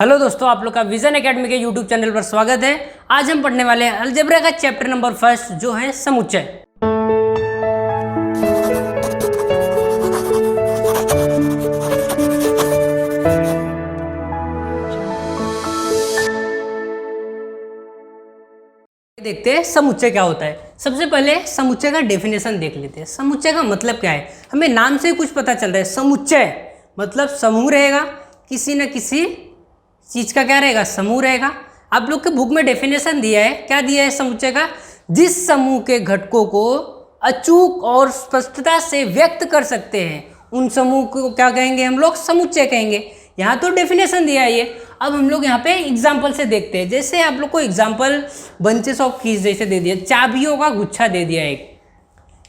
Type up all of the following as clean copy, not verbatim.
Hello दोस्तों, आप लोग का विजन एकेडमी के यूट्यूब चैनल पर स्वागत है। आज हम पढ़ने वाले हैं अलजेब्रा का चैप्टर नंबर फर्स्ट, जो है समुच्चय। देखते हैं समुच्चय क्या होता है। सबसे पहले समुच्चय का डेफिनेशन देख लेते हैं। समुच्चय का मतलब क्या है, हमें नाम से ही कुछ पता चल रहा है। समुच्चय मतलब समूह रहेगा, किसी न किसी चीज का क्या रहेगा, समूह रहेगा। आप लोग के बुक में डेफिनेशन दिया है, क्या दिया है समुच्चय का, जिस समूह के घटकों को अचूक और स्पष्टता से व्यक्त कर सकते हैं उन समूह को क्या कहेंगे, हम लोग समुच्चय कहेंगे। यहाँ तो डेफिनेशन दिया है ये। अब हम लोग यहाँ पे एग्जाम्पल से देखते हैं। जैसे आप लोग को एग्जाम्पल बंचेस ऑफ कीज जैसे दे दिया, चाबियों का गुच्छा दे दिया एक,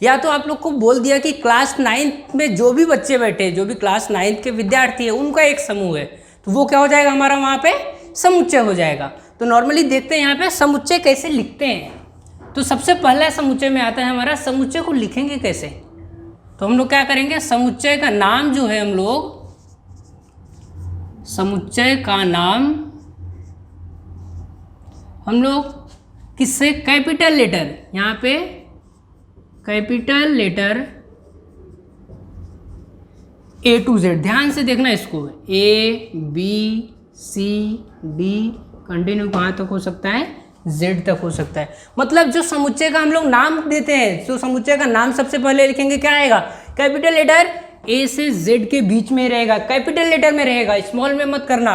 या तो आप लोग को बोल दिया कि क्लास 9th में जो भी बच्चे बैठे, जो भी क्लास 9th के विद्यार्थी है, उनका एक समूह है, तो वो क्या हो जाएगा हमारा, वहाँ पे समुच्चय हो जाएगा। तो नॉर्मली देखते हैं यहाँ पे समुच्चय कैसे लिखते हैं। तो सबसे पहला समुच्चय में आता है हमारा, समुच्चय को लिखेंगे कैसे। तो हम लोग क्या करेंगे, समुच्चय का नाम जो है, हम लोग समुच्चय का नाम हम लोग किससे, कैपिटल लेटर, यहाँ पे capital letter A to Z, ध्यान से देखना इसको, A B C D continue कहाँ तक हो सकता है, Z तक हो सकता है। मतलब जो समुच्चय का हम लोग नाम देते हैं, तो समुच्चय का नाम सबसे पहले लिखेंगे क्या आएगा, कैपिटल लेटर A से Z के बीच में रहेगा, कैपिटल लेटर में रहेगा, स्मॉल में मत करना।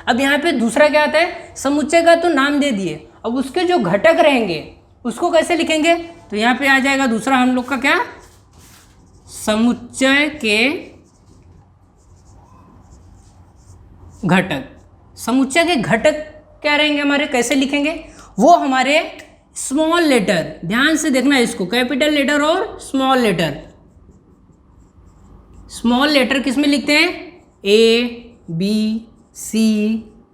अब यहाँ पे दूसरा क्या आता है, समुच्चय का तो नाम दे दिए, अब उसके जो घटक रहेंगे उसको कैसे लिखेंगे। तो यहाँ पे आ जाएगा दूसरा हम लोग का क्या, समुच्चय के घटक। समुच्चय के घटक क्या रहेंगे हमारे, कैसे लिखेंगे, वो हमारे स्मॉल लेटर, ध्यान से देखना इसको, कैपिटल लेटर और स्मॉल लेटर। स्मॉल लेटर किस में लिखते हैं, A B C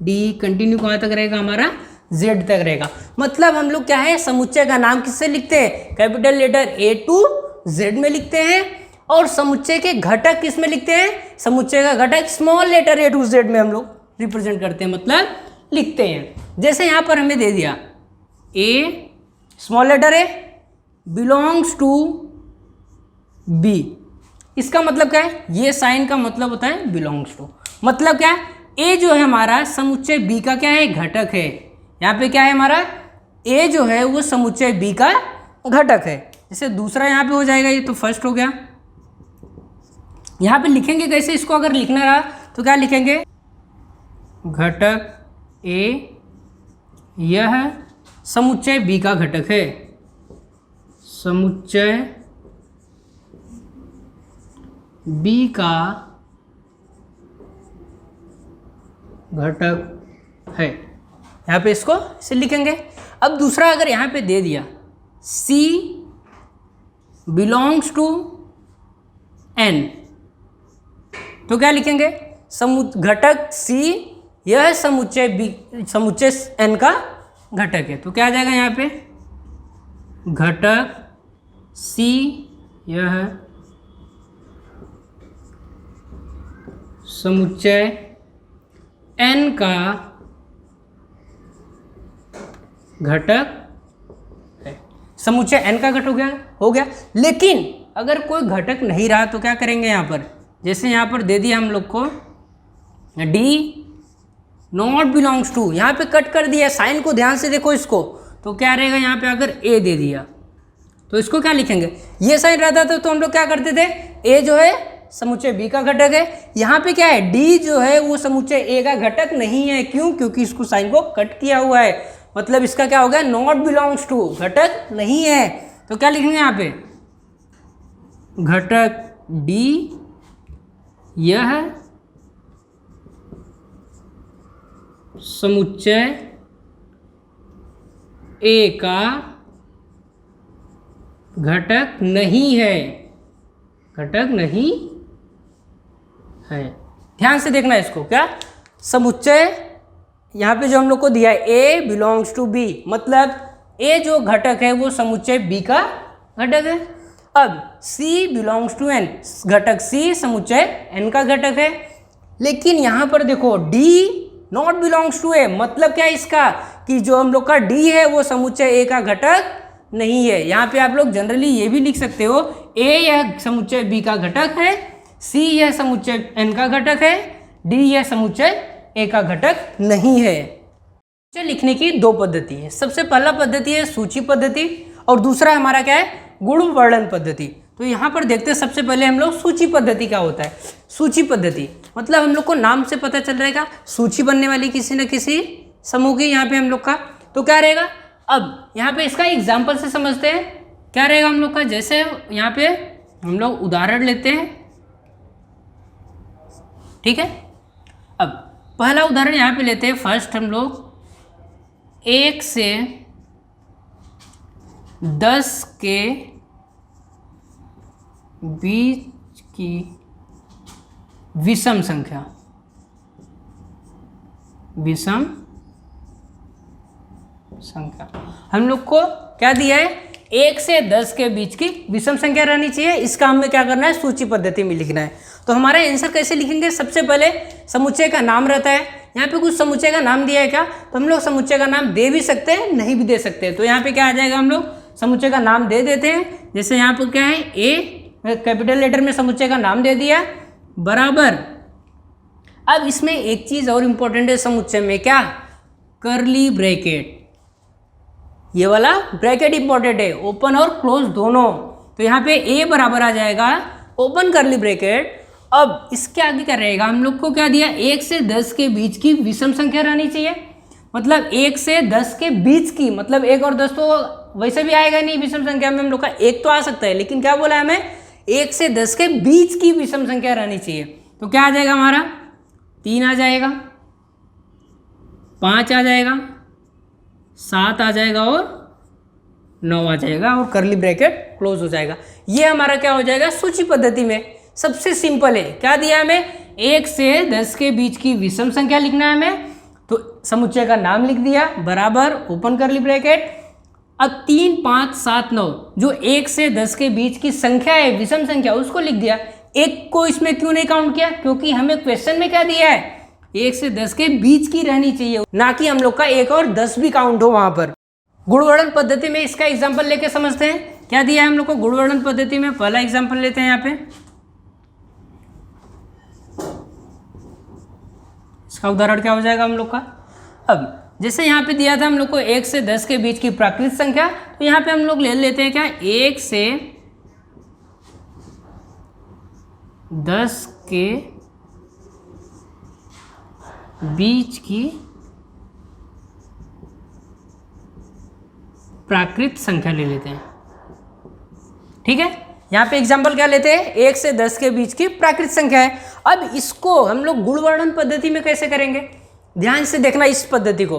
D continue कहाँ तक रहेगा हमारा, Z तक रहेगा। मतलब हम लोग क्या है, समुच्चय का नाम किससे लिखते हैं, capital letter A to Z में लिखते हैं, और समुच्चय के घटक किस में लिखते हैं, समुच्चय का घटक small letter A to Z में हम लोग रिप्रेजेंट करते हैं, मतलब लिखते हैं। जैसे यहाँ पर हमें दे दिया A small letter A belongs to B, इसका मतलब क्या है, ये साइन का मतलब होता है बिलोंग्स टू, मतलब क्या है, A जो है हमारा समुच्चय B का क्या है, घटक है। यहाँ पे क्या है हमारा, A जो है वो समुच्चय B का घटक है। जैसे दूसरा यहाँ पे हो जाएगा, ये तो फर्स्ट हो गया। यहाँ पे लिखेंगे कैसे इसको, अगर लिखना रहा तो क्या लिखेंगे, घटक A यह समुच्चय B का घटक है, समुच्चय B का घटक है। यहाँ पे इसको इसे लिखेंगे। अब दूसरा अगर यहाँ पे दे दिया C बिलोंग्स टू N, तो क्या लिखेंगे, घटक C यह समुच्चय B, समुच्चय N का घटक है। तो क्या आ जाएगा यहाँ पे, घटक C यह समुच्चय N का घटक है। समुच्चय N का घटक हो गया। लेकिन अगर कोई घटक नहीं रहा तो क्या करेंगे यहाँ पर, जैसे यहाँ पर दे दिया हम लोग को D नॉट बिलोंग्स टू, यहाँ पे कट कर दिया, साइन को ध्यान से देखो इसको, तो क्या रहेगा यहाँ पे, अगर A दे दिया तो इसको क्या लिखेंगे, ये साइन रहता था तो हम लोग क्या करते थे, A जो है समुच्चय B का घटक है। यहाँ पे क्या है, D जो है वो समुच्चय A का घटक नहीं है। क्यों, क्योंकि इसको साइन को कट किया हुआ है, मतलब इसका क्या हो गया, नॉट बिलोंग्स टू, घटक नहीं है। तो क्या लिखेंगे यहाँ पे, घटक D यह समुच्चय A का घटक नहीं है, घटक नहीं है। ध्यान से देखना इसको, क्या समुच्चय यहाँ पे जो हम लोग को दिया है A बिलोंग्स टू B, मतलब A जो घटक है वो समुच्चय B का घटक है। अब C बिलोंग्स टू N, घटक C समुच्चय N का घटक है। लेकिन यहाँ पर देखो D नॉट बिलोंग्स टू ए, मतलब क्या है इसका कि जो हम लोग का डी है वो समुच्चय ए का घटक नहीं है। यहाँ पे आप लोग जनरली ये भी लिख सकते हो ए यह समुच्चय बी का घटक है, सी यह समुच्चय एन का घटक है, डी यह समुच्चय ए का घटक नहीं है। लिखने की दो पद्धति है। सबसे पहला पद्धति है सूची पद्धति और दूसरा हमारा क्या है, गुण वर्णन पद्धति। तो यहाँ पर देखते हैं सबसे पहले हम लोग सूची पद्धति क्या होता है। सूची पद्धति मतलब हम लोग को नाम से पता चल रहेगा सूची बनने वाली किसी न किसी समूह की यहाँ पे हम लोग का। तो क्या रहेगा, अब यहाँ पे इसका एग्जाम्पल से समझते हैं क्या रहेगा हम लोग का। जैसे यहाँ पे हम लोग उदाहरण लेते हैं, ठीक है। अब पहला उदाहरण यहाँ पे लेते हैं। फर्स्ट हम लोग 1 से 10 के बीच की विषम संख्या, विषम संख्या हम लोग को क्या दिया है, 1 से 10 के बीच की विषम संख्या रहनी चाहिए। इसका हमें क्या करना है, सूची पद्धति में लिखना है। तो हमारा आंसर कैसे लिखेंगे, सबसे पहले समुच्चय का नाम रहता है। यहाँ पे कुछ समुच्चय का नाम दिया है क्या, तो हम लोग समुच्चय का नाम दे भी सकते हैं, नहीं भी दे सकते हैं। तो यहाँ पे क्या आ जाएगा, हम लोग समुच्चय का नाम दे देते हैं। जैसे यहाँ पर क्या है, ए कैपिटल लेटर में समुच्चय का नाम दे दिया बराबर। अब इसमें एक चीज़ और इम्पोर्टेंट है समुच्चय में, क्या, कर्ली ब्रैकेट। ये वाला ब्रैकेट इंपॉर्टेंट है, ओपन और क्लोज दोनों। तो यहाँ पे ए बराबर आ जाएगा ओपन कर्ली ब्रैकेट। अब इसके आगे क्या रहेगा, हम लोग को क्या दिया, 1 से 10 के बीच की विषम संख्या रहनी चाहिए। मतलब 1 से 10 के बीच की, मतलब 1 और 10 तो वैसे भी आएगा नहीं विषम संख्या में, हम लोग का 1 तो आ सकता है, लेकिन क्या बोला है हमें, 1 से 10 के बीच की विषम संख्या रहनी चाहिए। तो क्या आ जाएगा हमारा, 3 आ जाएगा, 5 आ जाएगा, 7 आ जाएगा और 9 आ जाएगा और कर्ली ब्रैकेट क्लोज हो जाएगा। ये हमारा क्या हो जाएगा, सूची पद्धति में सबसे सिंपल है। क्या दिया हमें, 1 से 10 के बीच की विषम संख्या लिखना है हमें, तो समुच्चय का नाम लिख दिया बराबर ओपन कर्ली ब्रैकेट। अब 3, 5, 7, 9 जो 1 से 10 के बीच की संख्या है, विषम संख्या, उसको लिख दिया। 1 को इसमें क्यों नहीं काउंट किया, क्योंकि हमें क्वेश्चन में क्या दिया है, 1 से 10 के बीच की रहनी चाहिए, ना कि हम लोग का 1 और 10 भी काउंट हो वहां पर। गुणवर्णन पद्धति में इसका एग्जाम्पल लेके समझते हैं क्या दिया है हम लोग को गुणवर्णन पद्धति में। पहला एग्जाम्पल लेते हैं यहाँ पे, इसका उदाहरण क्या हो जाएगा हम लोग का। अब जैसे यहाँ पे दिया था हम लोग को 1 से 10 के बीच की प्राकृत संख्या, तो यहाँ पे हम लोग ले लेते हैं क्या, 1 से 10 के बीच की प्राकृत संख्या ले लेते हैं, ठीक है। यहाँ पे एग्जाम्पल क्या लेते हैं, 1 से 10 के बीच की प्राकृत संख्या है। अब इसको हम लोग गुणवर्णन पद्धति में कैसे करेंगे, ध्यान से देखना इस पद्धति को।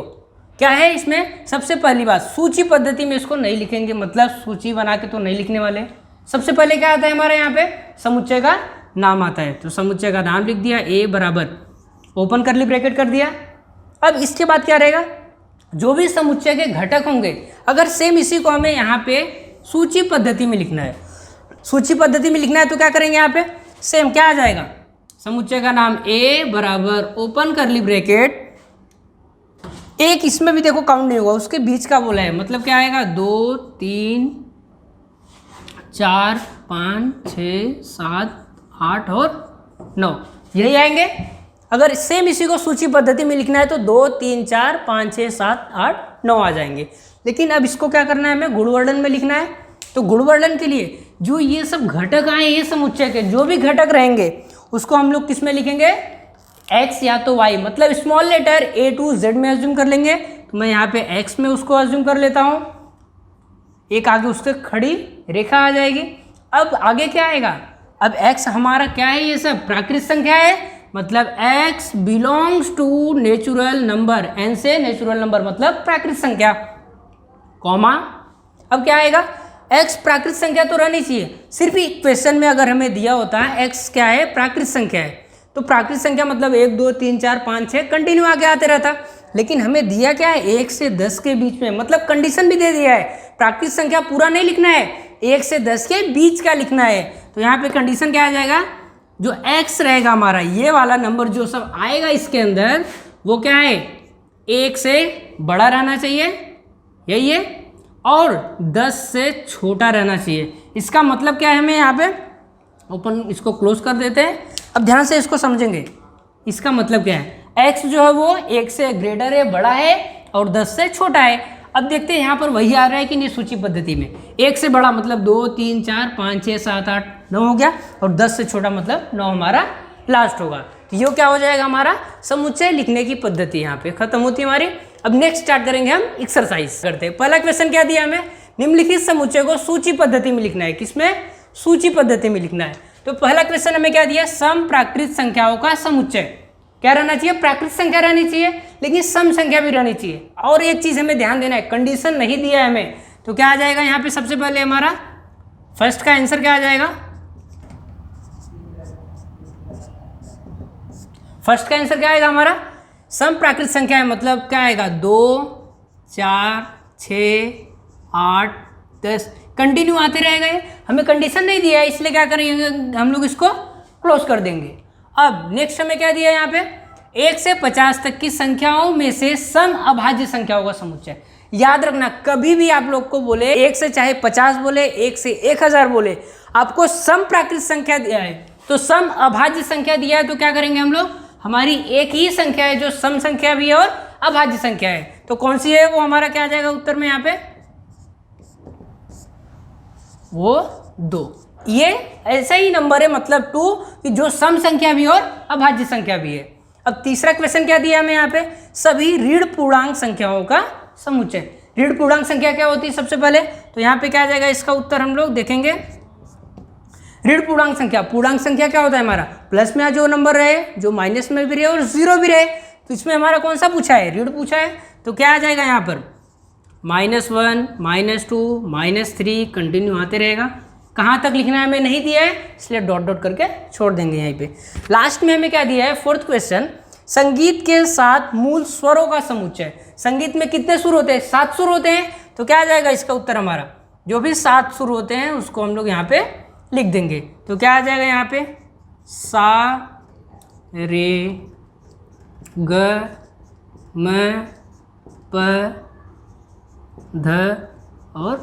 क्या है इसमें, सबसे पहली बात, सूची पद्धति में इसको नहीं लिखेंगे, मतलब सूची बना के तो नहीं लिखने वाले। सबसे पहले क्या आता है हमारे यहाँ पे, समुच्चय का नाम आता है। तो समुच्चय का नाम लिख दिया, ए बराबर ओपन कर्ली ब्रैकेट कर दिया। अब इसके बाद क्या रहेगा, जो भी समुच्चय के घटक होंगे, अगर सेम इसी को हमें यहाँ पे सूची पद्धति में लिखना है, सूची पद्धति में लिखना है, तो क्या करेंगे यहाँ पे, सेम क्या आ जाएगा, समुच्चय का नाम ए बराबर ओपन कर्ली ब्रैकेट। एक इसमें भी देखो काउंट नहीं होगा, उसके बीच का बोला है, मतलब क्या आएगा, 2, 3, 4, 5, 6, 7, 8 और 9 यही आएंगे। अगर सेम इसी को सूची पद्धति में लिखना है तो 2, 3, 4, 5, 6, 7, 8, 9 आ जाएंगे। लेकिन अब इसको क्या करना है, हमें गुणवर्णन में लिखना है। तो गुणवर्णन के लिए जो ये सब घटक आए, ये समुच्चय के जो भी घटक रहेंगे उसको हम लोग किस में लिखेंगे, x या तो y, मतलब small letter A to Z में अज्यूम कर लेंगे। तो मैं यहाँ पे x में उसको अज्यूम कर लेता हूँ, एक आगे उसके खड़ी रेखा आ जाएगी। अब आगे क्या आएगा, अब x हमारा क्या है, ये सब प्राकृत संख्या है, मतलब x belongs to natural number, n से नेचुरल नंबर मतलब प्राकृत संख्या, कॉमा। अब क्या आएगा, x प्राकृत संख्या तो रहनी चाहिए। सिर्फ क्वेश्चन में अगर हमें दिया होता है x क्या है, प्राकृत संख्या है, तो प्राकृत संख्या मतलब 1, 2, 3, 4, 5, 6 कंटिन्यू आगे आते रहता। लेकिन हमें दिया क्या है, 1 से 10 के बीच में, मतलब कंडीशन भी दे दिया है, प्राकृत संख्या पूरा नहीं लिखना है, 1 से 10 के बीच का लिखना है। तो यहाँ पे कंडीशन क्या आ जाएगा, जो x रहेगा हमारा, ये वाला नंबर जो सब आएगा इसके अंदर, वो क्या है, 1 से बड़ा रहना चाहिए, यही है, और 10 से छोटा रहना चाहिए। इसका मतलब क्या है, हमें यहाँ पे ओपन इसको क्लोज कर देते हैं। अब ध्यान से इसको समझेंगे। इसका मतलब क्या है, x जो है वो 1 से ग्रेटर है, बड़ा है, और 10 से छोटा है। अब देखते हैं यहाँ पर वही आ रहा है कि नहीं सूची पद्धति में। 1 से बड़ा मतलब 2 3 4 5 6 7 8 9 हो गया, और 10 से छोटा मतलब 9 हमारा लास्ट होगा। तो ये क्या हो जाएगा, हमारा समुच्चय लिखने की पद्धति यहाँ पे खत्म होती है हमारी। अब नेक्स्ट स्टार्ट करेंगे हम एक्सरसाइज करते हैं। पहला क्वेश्चन क्या दिया हमें, निम्नलिखित समुच्चय को सूची पद्धति में लिखना है। किसमें, सूची पद्धति में लिखना है। तो पहला क्वेश्चन हमें क्या दिया, सम प्राकृत संख्याओं का समुच्चय क्या रहना चाहिए, प्राकृत संख्या रहनी चाहिए, लेकिन सम संख्या भी रहनी चाहिए। और एक चीज हमें ध्यान देना है, कंडीशन नहीं दिया है हमें, तो क्या आ जाएगा यहाँ पे, सबसे पहले हमारा फर्स्ट का आंसर क्या आ जाएगा, फर्स्ट का आंसर क्या आएगा हमारा, सम प्राकृत संख्या है, मतलब क्या आएगा 2 4 6 8 10 कंटिन्यू आते रहेगा। ये हमें कंडीशन नहीं दिया है, इसलिए क्या करेंगे हम लोग इसको क्लोज कर देंगे। अब नेक्स्ट हमें क्या दिया है यहाँ पे, 1 से 50 तक की संख्याओं में से सम अभाज्य संख्याओं का समुच्चय। याद रखना, कभी भी आप लोग को बोले 1 से चाहे 50 बोले, 1 से 1000 बोले, आपको सम प्राकृत संख्या दिया है, तो सम अभाज्य संख्या दिया है, तो क्या करेंगे हम लोग, हमारी एक ही संख्या है जो सम संख्या भी है और अभाज्य संख्या है, तो कौन सी है वो हमारा क्या आ जाएगा उत्तर में यहाँ पे, वो 2। ये ऐसा ही नंबर है, मतलब 2, कि जो सम संख्या भी और अभाज्य संख्या भी है। अब तीसरा क्वेश्चन क्या दिया हमें यहाँ पे, सभी ऋण पूर्णांक संख्याओं का समुच्चय। ऋण पूर्णांक संख्या क्या होती है सबसे पहले, तो यहाँ पे क्या आ जाएगा, इसका उत्तर हम लोग देखेंगे। ऋण पूर्णांक संख्या, पूर्णांक संख्या क्या होता है हमारा, प्लस में जो नंबर रहे, जो माइनस में भी रहे और जीरो भी रहे। तो इसमें हमारा कौन सा पूछा है, ऋण पूछा है, तो क्या आ जाएगा यहाँ पर -1 -2 -3 कंटिन्यू आते रहेगा। कहाँ तक लिखना है हमें नहीं दिया है, इसलिए डॉट डॉट करके छोड़ देंगे यहीं पे। लास्ट में हमें क्या दिया है, फोर्थ क्वेश्चन, संगीत के साथ मूल स्वरों का समुच्चय। संगीत में कितने सुर होते हैं, 7 सुर होते हैं, तो क्या आ जाएगा इसका उत्तर हमारा, जो भी 7 सुर होते हैं उसको हम लोग यहाँ पे लिख देंगे। तो क्या आ जाएगा यहाँ पे, सा रे ग म प ध और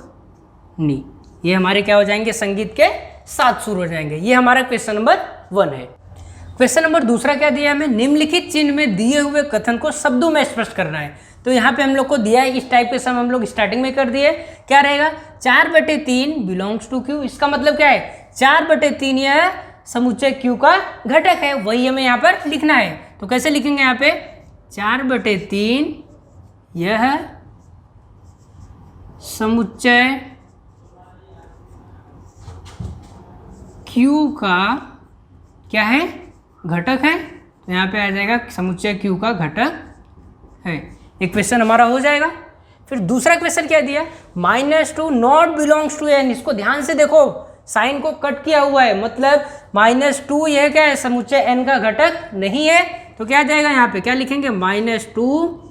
नी, ये हमारे क्या हो जाएंगे, संगीत के 7 सुर हो जाएंगे। ये हमारा क्वेश्चन नंबर 1 है। क्वेश्चन नंबर दूसरा क्या दिया हमें, निम्नलिखित चिन्ह में दिए हुए कथन को शब्दों में स्पष्ट करना है। तो यहाँ पे हम लोग को दिया है, इस टाइप के सम हम लोग स्टार्टिंग में कर दिए। क्या रहेगा, 4/3 बिलोंग्स टू क्यू। इसका मतलब क्या है, 4/3 यह समुच्चय क्यू का घटक है, वही हमें यहाँ पर लिखना है। तो कैसे लिखेंगे यहाँ पे, 4/3 यह समुच्चय क्यू का क्या है, घटक है। तो यहाँ पे आ जाएगा समुच्चय क्यू का घटक है। एक क्वेश्चन हमारा हो जाएगा। फिर दूसरा क्वेश्चन क्या दिया, -2 नॉट बिलोंग्स टू एन। इसको ध्यान से देखो, साइन को कट किया हुआ है, मतलब -2 यह क्या है, समुच्चय एन का घटक नहीं है। तो क्या आ जाएगा यहाँ पे, क्या लिखेंगे, -2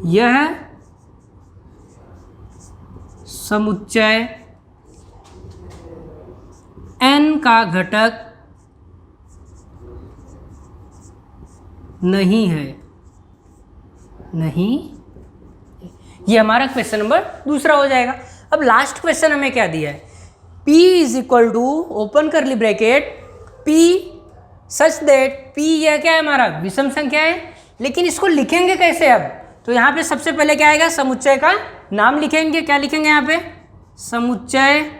यह समुच्चय एन का घटक नहीं है, नहीं। ये हमारा क्वेश्चन नंबर दूसरा हो जाएगा। अब लास्ट क्वेश्चन हमें क्या दिया है, P = open curly bracket P such that P यह क्या है हमारा, विषम संख्या है। लेकिन इसको लिखेंगे कैसे अब, तो यहाँ पे सबसे पहले क्या आएगा, समुच्चय का नाम लिखेंगे। क्या लिखेंगे यहाँ पे, समुच्चय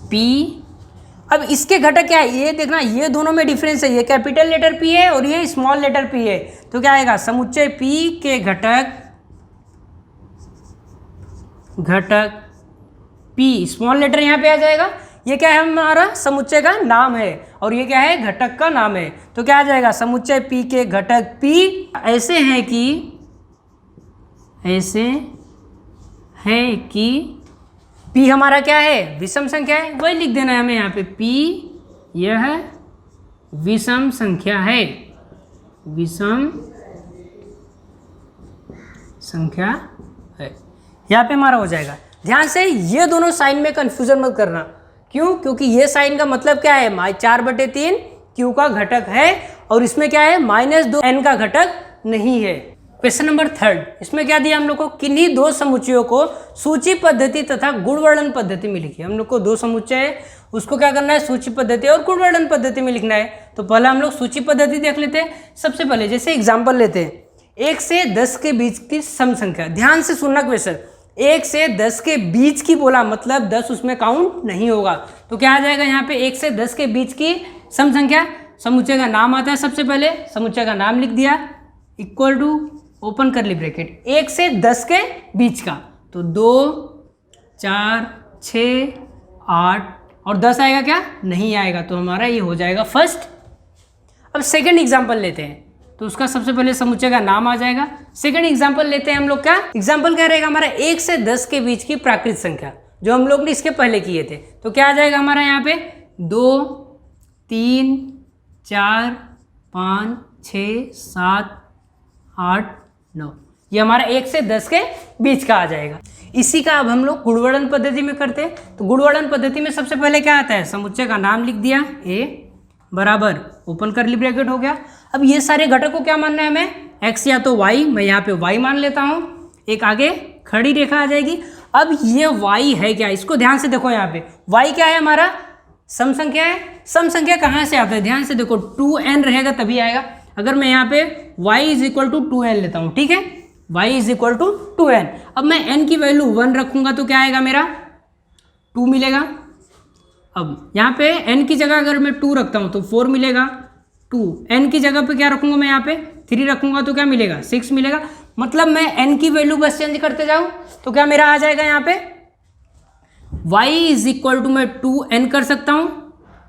P। अब इसके घटक क्या है, ये देखना, ये दोनों में डिफरेंस है, ये कैपिटल लेटर P है और ये स्मॉल लेटर P है। तो क्या आएगा, समुच्चय P के घटक P स्मॉल लेटर यहाँ पे आ जाएगा। ये क्या है, हमारा समुच्चय का नाम है और ये क्या है, घटक का नाम है। तो क्या आ जाएगा, समुच्चय P के घटक P ऐसे हैं कि P हमारा क्या है, विषम संख्या है, वही लिख देना है हमें यहाँ पे, P यह विषम संख्या है, विषम संख्या है। यहाँ पे हमारा हो जाएगा। ध्यान से ये दोनों साइन में कंफ्यूजन मत करना। क्यों, क्योंकि ये साइन का मतलब क्या है, 4/3 क्यू का घटक है और इसमें क्या है -2n का घटक नहीं है। क्वेश्चन नंबर 3, इसमें क्या दिया हम लोग को, किन्हीं दो समुच्चयों को सूची पद्धति तथा गुणवर्णन पद्धति में लिखिए। हम लोग को दो समुच्चय है, उसको क्या करना है, सूची पद्धति और गुणवर्णन पद्धति में लिखना है। तो पहले हम लोग सूची पद्धति देख लेते हैं। सबसे पहले जैसे एग्जाम्पल लेते हैं, 1 से 10 के बीच की सम संख्या। ध्यान से सुनना क्वेश्चन, 1 से 10 के बीच की बोला, मतलब 10 उसमें काउंट नहीं होगा। तो क्या आ जाएगा यहाँ पे, 1 से 10 के बीच की सम संख्या, समुच्चय का नाम आता है। सबसे पहले समुच्चय का नाम लिख दिया, equal to open curly bracket 1 से 10 के बीच का। तो 2, 4, 6, 8 और 10 आएगा क्या, नहीं आएगा। तो हमारा ये हो जाएगा फर्स्ट। अब सेकंड एग्जांपल लेते हैं, तो उसका सबसे पहले समुच्चय का नाम आ जाएगा। सेकंड एग्जांपल लेते हैं हम लोग, क्या एग्जांपल क्या रहेगा हमारा, 1 से 10 के बीच की प्राकृत संख्या, जो हम लोग ने इसके पहले किए थे। तो क्या आ जाएगा हमारा यहाँ पे, 2, 3, 4, 5, 6, 7, 8, 9, ये हमारा 1 से 10 के बीच का आ जाएगा। इसी का अब हम लोग गुणवर्णन पद्धति में करते हैं। तो गुणवर्णन पद्धति में सबसे पहले क्या आता है, समुच्चय का नाम लिख दिया, a बराबर ओपन करली ब्रैकेट हो गया। अब ये सारे घटक को क्या मानना है हमें, x या तो y, मैं यहाँ पे y मान लेता हूँ, एक आगे खड़ी रेखा आ जाएगी। अब ये y है क्या, इसको ध्यान से देखो, यहाँ पे y क्या है हमारा, सम संख्या है। सम संख्या कहाँ से आता है, ध्यान से देखो, 2n रहेगा तभी आएगा। अगर मैं यहाँ पे y = 2n लेता हूँ, ठीक है, y = 2n। अब मैं n की वैल्यू 1 रखूंगा तो क्या आएगा मेरा, 2 मिलेगा। अब यहाँ पे n की जगह अगर मैं 2 रखता हूँ तो 4 मिलेगा। 2 n की जगह पे क्या रखूंगा मैं, यहाँ पे 3 रखूंगा तो क्या मिलेगा, 6 मिलेगा। मतलब मैं n की वैल्यू बस चेंज करते जाऊँ तो क्या मेरा आ जाएगा, यहाँ पे y = मैं 2n कर सकता हूँ,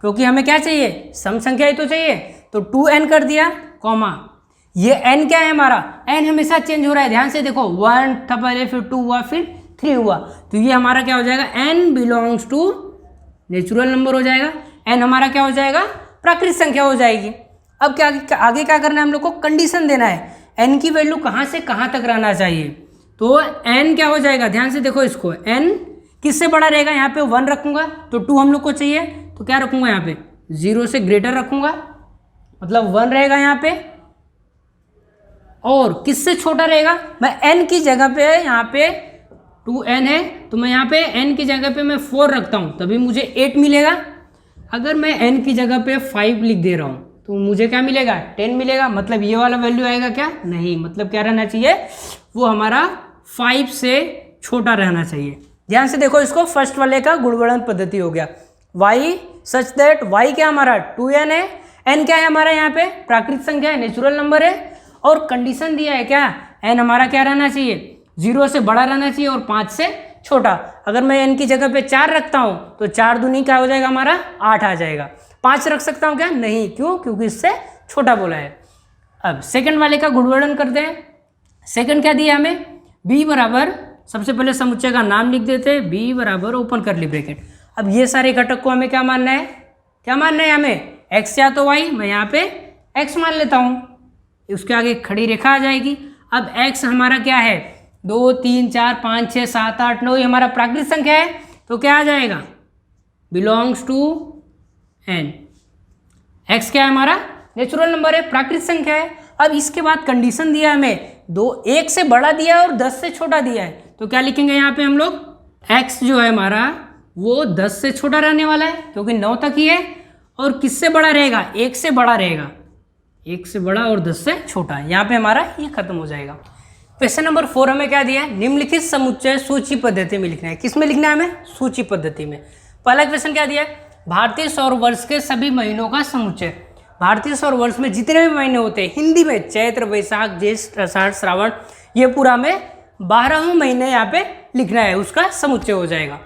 क्योंकि हमें क्या चाहिए, सम संख्या ही तो चाहिए। तो 2n कर दिया, कॉमा ये n क्या है हमारा, n हमेशा चेंज हो रहा है, ध्यान से देखो, 1 था पहले, फिर 2 हुआ, फिर 3 हुआ। तो ये हमारा क्या हो जाएगा, n belongs to natural number हो जाएगा, n हमारा क्या हो जाएगा, प्राकृतिक संख्या हो जाएगी। अब क्या आगे क्या करना है, हम लोग को कंडीशन देना है, n की वैल्यू कहाँ से कहाँ तक रहना चाहिए। तो n क्या हो जाएगा, ध्यान से देखो इसको, n किससे बड़ा रहेगा, यहाँ पे 1 रखूंगा तो 2 हम लोग को चाहिए, तो क्या रखूंगा यहाँ पे, 0 से ग्रेटर रखूंगा, मतलब 1 रहेगा यहाँ पे। और किससे छोटा रहेगा, मैं n की जगह पे, यहाँ पे 2n है तो मैं यहाँ पे n की जगह पे मैं 4 रखता हूँ, तभी मुझे 8 मिलेगा। अगर मैं n की जगह पे 5 लिख दे रहा हूँ तो मुझे क्या मिलेगा, 10 मिलेगा। मतलब ये वाला वैल्यू आएगा क्या, नहीं, मतलब क्या रहना चाहिए, वो हमारा 5 से छोटा रहना चाहिए। ध्यान से देखो इसको, फर्स्ट वाले का गुणवर्णन पद्धति हो गया, y सच दैट y क्या हमारा 2n है, n क्या है हमारा यहाँ पे प्राकृतिक संख्या है, नेचुरल नंबर है, और कंडीशन दिया है क्या, n हमारा क्या रहना चाहिए, 0 से बड़ा रहना चाहिए और 5 से छोटा। अगर मैं n की जगह पे 4 रखता हूँ तो 4 दूनी क्या हो जाएगा हमारा, 8 आ जाएगा। 5 रख सकता हूँ क्या, नहीं, क्यों, क्योंकि इससे छोटा बोला है। अब सेकंड वाले का गुणवर्णन करते हैं। सेकंड क्या दिया हमें, b बराबर, सबसे पहले समुच्चय का नाम लिख देते हैं, b बराबर ओपन करली ब्रैकेट। अब ये सारे घटक को हमें क्या मानना है, क्या मानना है हमें, x या तो y, मैं यहाँ पे x मान लेता हूँ, उसके आगे खड़ी रेखा आ जाएगी। अब x हमारा क्या है, 2, 3, 4, 5, 6, 7, 8, 9, ये हमारा प्राकृतिक संख्या है, तो क्या आ जाएगा, बिलोंग्स टू n। x क्या है हमारा, नेचुरल नंबर है, प्राकृतिक संख्या है। अब इसके बाद कंडीशन दिया हमें, 1 से बड़ा दिया है और 10 से छोटा दिया है, तो क्या लिखेंगे यहाँ पे हम लोग, x जो है हमारा वो 10 से छोटा रहने वाला है, क्योंकि 9 तक ही है, और किससे बड़ा रहेगा, 1 से बड़ा रहेगा, 1 से बड़ा और 10 से छोटा। यहाँ पे हमारा ये खत्म हो जाएगा। क्वेश्चन नंबर 4 हमें क्या दिया है, निम्नलिखित समुच्चय सूची पद्धति में लिखना है। किस में लिखना है हमें, सूची पद्धति में। पहला क्वेश्चन क्या दिया है, भारतीय सौर वर्ष के सभी महीनों का समुच्चय। भारतीय सौर वर्ष में जितने भी महीने होते हैं, हिंदी में चैत्र, वैशाख, ज्येष्ठ, आषाढ़, श्रावण, ये पूरा में 12 महीने यहाँ पे लिखना है, उसका समुच्चय हो जाएगा।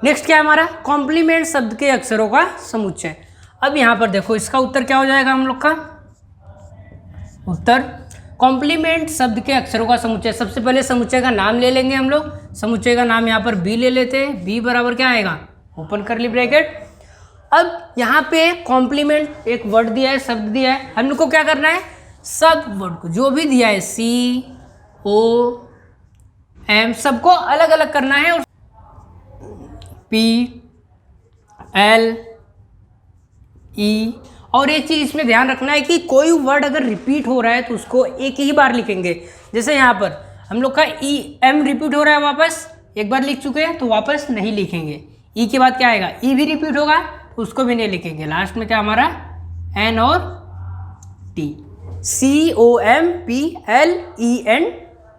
नेक्स्ट क्या है हमारा, कॉम्प्लीमेंट शब्द के अक्षरों का समुच्चय। अब यहाँ पर देखो इसका उत्तर क्या हो जाएगा हम लोग का, उत्तर कॉम्प्लीमेंट शब्द के अक्षरों का समुच्चय। सबसे पहले समुच्चय का नाम ले लेंगे हम लोग, समुच्चय का नाम यहाँ पर b ले लेते हैं, b बराबर क्या आएगा, ओपन करली ब्रैकेट। अब यहाँ पे कॉम्प्लीमेंट एक वर्ड दिया है, शब्द दिया है, हम लोग को क्या करना है, सब वर्ड को जो भी दिया है C, O, M, सबको अलग अलग करना है, और P, L, E और एक चीज़ इसमें ध्यान रखना है कि कोई वर्ड अगर रिपीट हो रहा है तो उसको एक ही बार लिखेंगे। जैसे यहाँ पर हम लोग का ई एम रिपीट हो रहा है, वापस एक बार लिख चुके हैं तो वापस नहीं लिखेंगे। ई के बाद क्या आएगा, ई भी रिपीट होगा तो उसको भी नहीं लिखेंगे। लास्ट में क्या हमारा एन और टी, COMPLENT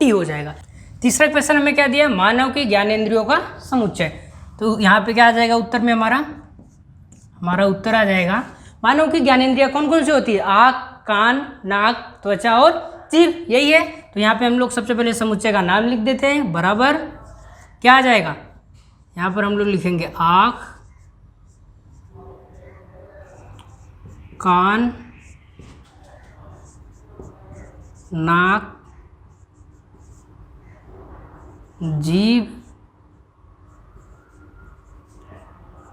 हो जाएगा। तीसरा क्वेश्चन हमें क्या दिया, मानव की ज्ञानेंद्रियों का समुच्चय। तो यहाँ पे क्या आ जाएगा उत्तर में, हमारा उत्तर आ जाएगा मानव की ज्ञानेंद्रियाँ कौन कौन सी होती है, आँख, कान, नाक, त्वचा और जीभ, यही है। तो यहाँ पे हम लोग सबसे पहले समुच्चय का नाम लिख देते हैं, बराबर क्या आ जाएगा, यहाँ पर हम लोग लिखेंगे आँख, कान, नाक, जीभ,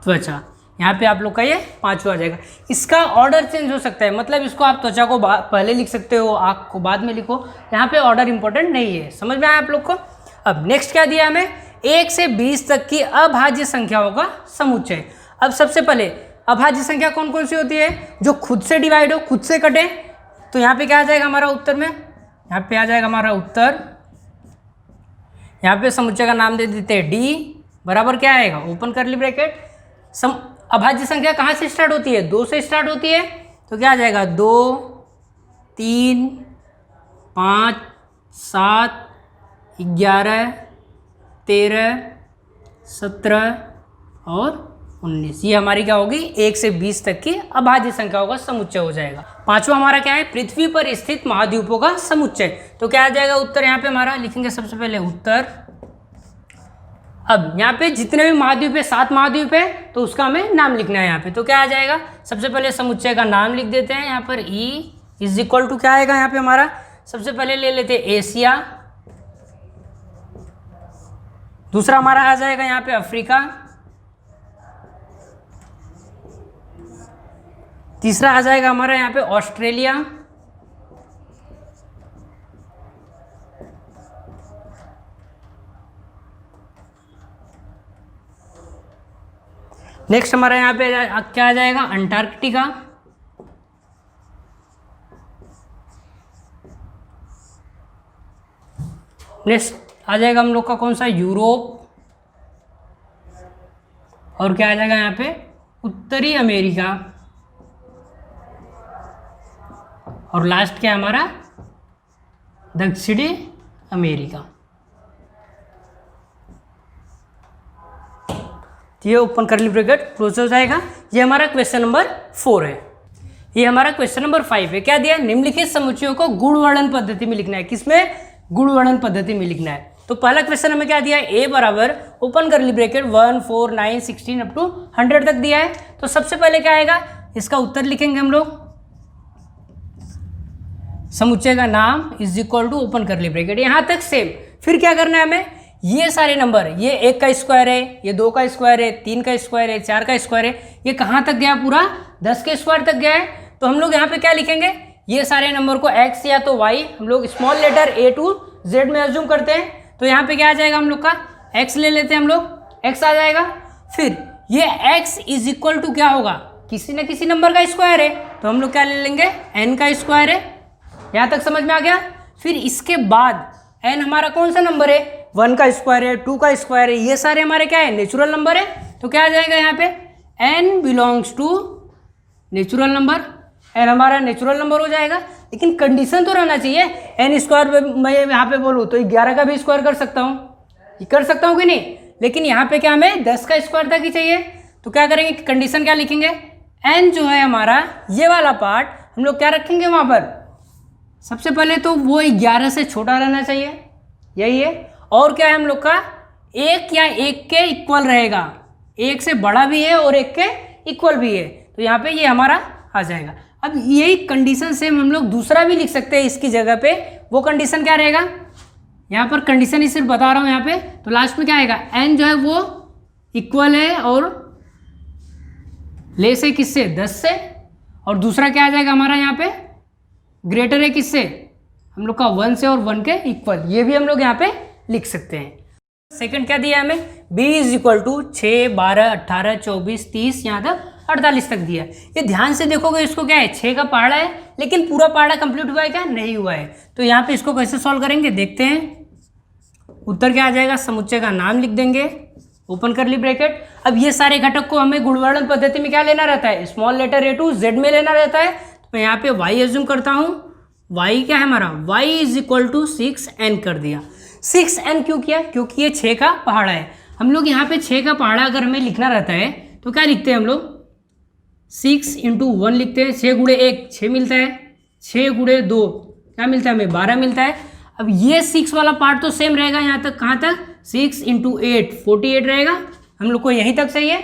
त्वचा। यहाँ पे आप लोग का ये पांचवा आ जाएगा। इसका ऑर्डर चेंज हो सकता है, मतलब इसको आप त्वचा को पहले लिख सकते हो, आँख को बाद में लिखो। यहाँ पे ऑर्डर इंपॉर्टेंट नहीं है, समझ में आया आप लोग को। अब नेक्स्ट क्या दिया हमें, 1 से 20 तक की अभाज्य संख्याओं का समुच्चय। अब सबसे पहले अभाज्य संख्या कौन कौन सी होती है, जो खुद से डिवाइड हो, खुद से कटे। तो यहाँ पे क्या आ जाएगा हमारा उत्तर में, यहाँ पे आ जाएगा हमारा उत्तर, यहाँ पे समुच्चय का नाम दे देते हैं डी, बराबर क्या आएगा, ओपन करली ब्रैकेट। अभाज्य संख्या कहाँ से स्टार्ट होती है, 2 से स्टार्ट होती है। तो क्या आ जाएगा 2, 3, 5, 7, 11, 13, 17 और 19। ये हमारी क्या होगी, 1 से 20 तक की अभाज्य संख्याओं का समुच्चय हो जाएगा। पांचवा हमारा क्या है, पृथ्वी पर स्थित महाद्वीपों का समुच्चय। तो क्या आ जाएगा उत्तर, यहाँ पे हमारा लिखेंगे सबसे पहले उत्तर। अब यहाँ पे जितने भी महाद्वीप है, 7 महाद्वीप है, तो उसका हमें नाम लिखना है यहाँ पे। तो क्या आ जाएगा, सबसे पहले समुच्चय का नाम लिख देते हैं। यहाँ पर E = क्या आएगा यहाँ पे हमारा, सबसे पहले ले लेते हैं एशिया, दूसरा हमारा आ जाएगा यहाँ पे अफ्रीका, तीसरा आ जाएगा हमारा यहाँ पे ऑस्ट्रेलिया, नेक्स्ट हमारा यहाँ पे क्या आ जाएगा, अंटार्कटिका, नेक्स्ट आ जाएगा हम लोग का कौन सा, यूरोप, और क्या आ जाएगा यहाँ पे उत्तरी अमेरिका, और लास्ट क्या हमारा दक्षिणी अमेरिका। ये ओपन करली ब्रैकेट क्लोज हो जाएगा। ये हमारा क्वेश्चन नंबर 4 है। ये हमारा क्वेश्चन नंबर 5 है। क्या दिया, निम्नलिखित समुच्चयों को गुणवर्णन पद्धति में लिखना है। किसमें, गुणवर्णन पद्धति में लिखना है। तो पहला क्वेश्चन हमें क्या दिया है, A बराबर open curly bracket 1, 4, 9, 16 up to 100 तक दिया है। तो सबसे पहले क्या आएगा, इसका उत्तर लिखेंगे हम लोग, समुच्चय का नाम = ओपन करली ब्रैकेट, यहाँ तक सेम। फिर क्या करना है हमें, ये सारे नंबर, ये 1 का स्क्वायर है, ये 2 का स्क्वायर है, 3 का स्क्वायर है, 4 का स्क्वायर है, ये कहाँ तक गया, पूरा 10 के स्क्वायर तक गया है। तो हम लोग यहाँ पे क्या लिखेंगे, ये सारे नंबर को x या तो y हम लोग small letter A to Z में अज्यूम करते हैं। तो यहाँ पे क्या आ जाएगा हम लोग का, x ले लेते हैं हम लोग, x आ जाएगा। फिर ये x = क्या होगा, किसी न किसी नंबर का स्क्वायर है, तो हम लोग क्या ले लेंगे, n का स्क्वायर है। यहाँ तक समझ में आ गया। फिर इसके बाद n हमारा कौन सा नंबर है, 1 का स्क्वायर है, 2 का स्क्वायर है, ये सारे हमारे क्या है, नेचुरल नंबर है। तो क्या आ जाएगा यहाँ पे, n belongs to natural number, n हमारा नेचुरल नंबर हो जाएगा। लेकिन कंडीशन तो रहना चाहिए, n स्क्वायर पे मैं यहाँ पे बोलूँ तो 11 का भी स्क्वायर कर सकता हूँ, कर सकता हूँ कि नहीं। लेकिन यहाँ पे क्या हमें 10 का स्क्वायर तक ही चाहिए। तो क्या करेंगे, कंडीशन क्या लिखेंगे, n जो है हमारा ये वाला पार्ट हम लोग क्या रखेंगे वहाँ पर, सबसे पहले तो वो 11 से छोटा रहना चाहिए, यही है। और क्या है हम लोग का, 1 या 1 के इक्वल रहेगा, 1 से बड़ा भी है और 1 के इक्वल भी है। तो यहाँ पे ये हमारा आ जाएगा। अब यही कंडीशन सेम हम लोग दूसरा भी लिख सकते हैं इसकी जगह पे। वो कंडीशन क्या रहेगा, यहाँ पर कंडीशन ही सिर्फ बता रहा हूँ यहाँ पे। तो लास्ट में क्या आएगा, n जो है वो इक्वल है और लेस है किससे, 10 से, और दूसरा क्या आ जाएगा हमारा यहाँ पे ग्रेटर है किससे, हम लोग का 1 से और 1 के इक्वल। ये भी हम लोग यहाँ पे लिख सकते हैं। सेकंड क्या दिया हमें, b = 6, 12, 18, 24, 30 यहाँ तक 48 तक दिया है। ये ध्यान से देखोगे, इसको क्या है 6 का पहाड़ा है, लेकिन पूरा पहाड़ा कंप्लीट हुआ है क्या, नहीं हुआ है। तो यहाँ पे इसको कैसे सॉल्व करेंगे देखते हैं। उत्तर क्या आ जाएगा, समुच्चय का नाम लिख देंगे, ओपन कर ली ब्रैकेट। अब ये सारे घटक को हमें गुणवर्णन पद्धति में क्या लेना रहता है, small letter a to z में लेना रहता है। तो मैं यहाँ पे y एज्यूम करता हूँ, y क्या है हमारा, y is equal to 6n कर दिया। 6n क्यों किया, क्योंकि ये 6 का पहाड़ा है। हम लोग यहाँ पे 6 का पहाड़ा अगर हमें लिखना रहता है तो क्या लिखते हैं हम लोग, 6 × 1 लिखते हैं। 6 × 1 6 मिलता है, 6 × 2 क्या मिलता है हमें, 12 मिलता है। अब ये 6 वाला पार्ट तो सेम रहेगा यहाँ तक, कहाँ तक, 6 × 8 48 रहेगा, हम लोग को यहीं तक सही है।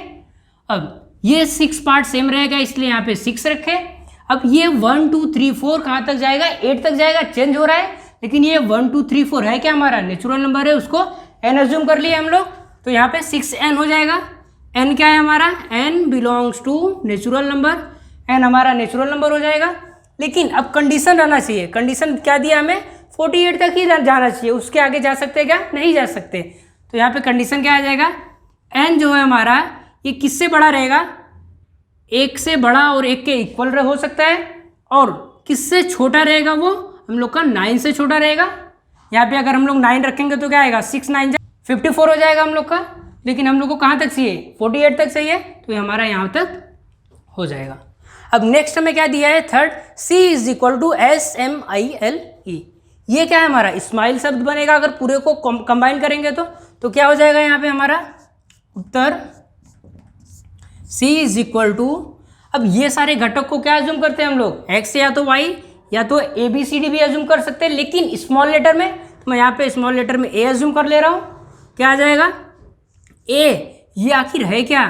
अब ये 6 पार्ट सेम रहेगा, इसलिए यहाँ पे 6 रखे। अब ये 1 2 3 4 कहाँ तक जाएगा, 8 तक जाएगा, चेंज हो रहा है, लेकिन ये 1 2 3 4 है क्या हमारा नेचुरल नंबर है, उसको n एज्यूम कर लिए हम लोग। तो यहाँ पे 6n हो जाएगा। n क्या है हमारा, n belongs to natural number, n हमारा नेचुरल नंबर हो जाएगा। लेकिन अब कंडीशन रहना चाहिए, कंडीशन क्या दिया हमें, 48 तक ही जाना चाहिए, उसके आगे जा सकते हैं क्या, नहीं जा सकते। तो यहाँ पे कंडीशन क्या आ जाएगा, n जो है हमारा ये किससे बड़ा रहेगा, 1 से बड़ा और 1 के इक्वल हो सकता है, और किससे छोटा रहेगा, वो हम लोग का 9 से छोटा रहेगा। यहाँ पे अगर हम लोग 9 रखेंगे तो क्या आएगा, 6 9 54 हो जाएगा हम लोग का, लेकिन हम लोग को कहाँ तक चाहिए, 48 तक चाहिए, तो ये हमारा यहाँ तक हो जाएगा। अब नेक्स्ट हमें क्या दिया है, third, c is equal to SMILE। ये क्या है हमारा, स्माइल शब्द बनेगा अगर पूरे को कंबाइन करेंगे तो क्या हो जाएगा यहाँ पे हमारा उत्तर, c इज इक्वल टू, अब ये सारे घटक को क्या एज्यूम करते हैं हम लोग, x या तो y या तो ABCD भी एज्यूम कर सकते हैं, लेकिन स्मॉल लेटर में, तो मैं यहाँ पे स्मॉल लेटर में a एज्यूम कर ले रहा हूँ। क्या आ जाएगा, a, ये आखिर है क्या,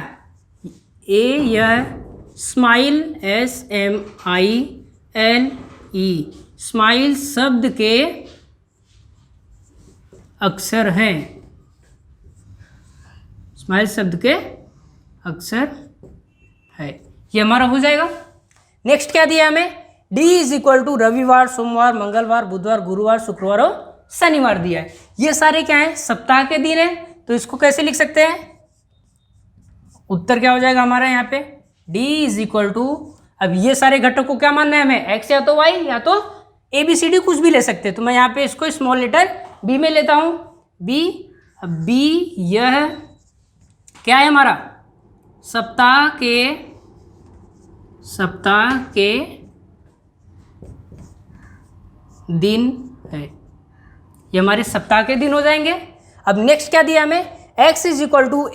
a यह स्माइल SMILE स्माइल शब्द के अक्षर हैं, स्माइल शब्द के अक्षर है, ये हमारा हो जाएगा। नेक्स्ट क्या दिया हमें, d इज इक्वल टू रविवार, सोमवार, मंगलवार, बुधवार, गुरुवार, शुक्रवार और शनिवार दिया है। ये सारे क्या है, सप्ताह के दिन है, तो इसको कैसे लिख सकते हैं, उत्तर क्या हो जाएगा हमारा यहाँ पे, d इज इक्वल टू, अब ये सारे घटक को क्या मानना है हमें, x या तो y या तो ABCD कुछ भी ले सकते हैं। तो मैं यहाँ पे इसको स्मॉल लेटर b में लेता हूँ, b। अब b यह क्या है हमारा, सप्ताह के दिन है, ये हमारे सप्ताह के दिन हो जाएंगे। अब नेक्स्ट क्या दिया हमें, x is equal to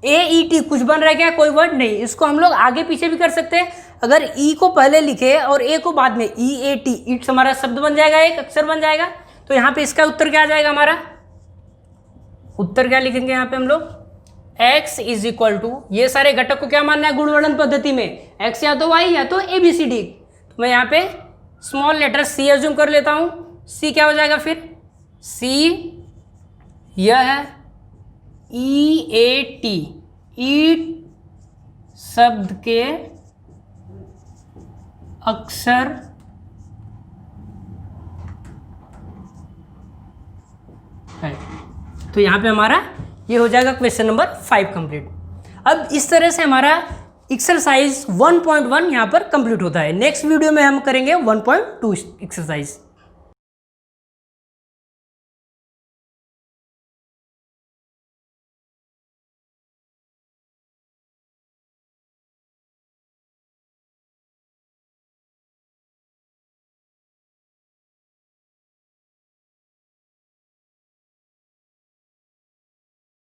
AET कुछ बन रहा है क्या, कोई वर्ड नहीं, इसको हम लोग आगे पीछे भी कर सकते हैं। अगर E को पहले लिखे और A को बाद में, EAT, इट्स हमारा शब्द बन जाएगा, एक अक्षर बन जाएगा। तो यहाँ पे इसका उत्तर क्या आ जाएगा हमारा, उत्तर क्या लिखेंगे यहाँ पे हम लोग, x इज इक्वल टू, ये सारे घटक को क्या मानना है गुणवर्णन पद्धति में, x या तो y या तो ABCD। तो मैं यहाँ पे स्मॉल लेटर c एज्यूम कर लेता हूँ। c क्या हो जाएगा फिर, c यह है EAT, ईट शब्द के अक्षर है। तो यहाँ पे हमारा ये हो जाएगा क्वेश्चन नंबर 5 कंप्लीट। अब इस तरह से हमारा एक्सरसाइज 1.1 यहाँ पर कंप्लीट होता है। नेक्स्ट वीडियो में हम करेंगे 1.2 एक्सरसाइज।